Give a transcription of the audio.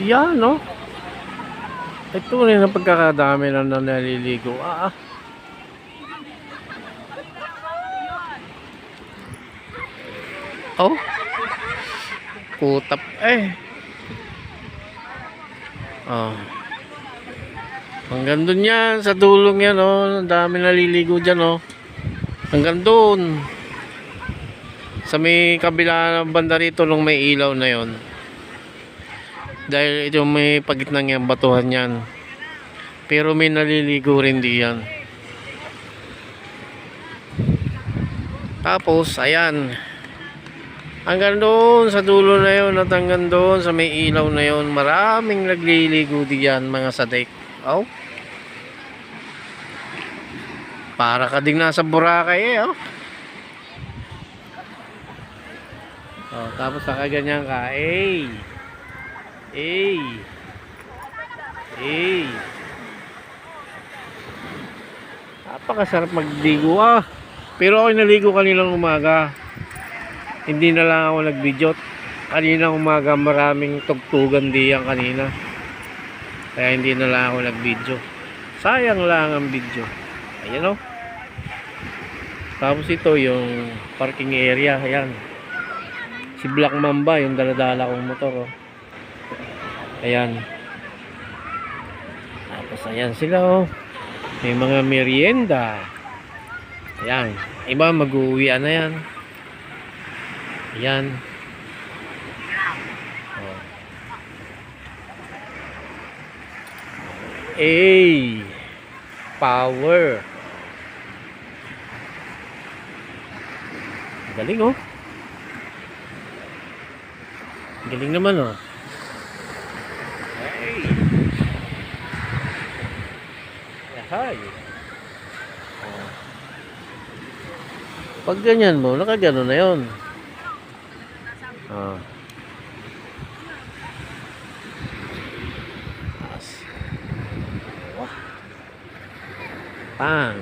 Yan, no? Ito rin ang pagkakadami na naliligo. Oh, kutap eh. Oh. Hanggang dun yan, sa dulong yan, oh. Ang dami naliligo dyan, oh. Hanggang dun. Sa may kabila ng banda rito nung may ilaw na yon. Dahil ito may pagitnang yan, batuhan yan. Pero may naliligo rin diyan. Tapos, ayan. Hanggang doon sa dulo na yun at hanggang doon sa may ilaw na yun, maraming nagliligo diyan, mga sadek. Oh. Para ka ding nasa Boracay eh, oh. Oh, tapos nakaganyan ka. Napakasarap magligo ah. Pero ako naligo kaninang umaga. Hindi na lang ako nag-video. Kaninang umaga maraming tugtugan diyan kanina. Kaya hindi na lang ako nag-video. Sayang lang ang video. Ayan oh. Tapos ito yung parking area. Ayan. Si Black Mamba yung daladala kong motor oh. Ayan. Tapos ayan sila oh. May mga merienda. Ayan. Iba mag-uwian na yan. Ayan. Oh. Power. Galing oh. Galing naman oh. Yahay. Oh. Pag ganyan mo, nakagano na yun. Oh. Pang.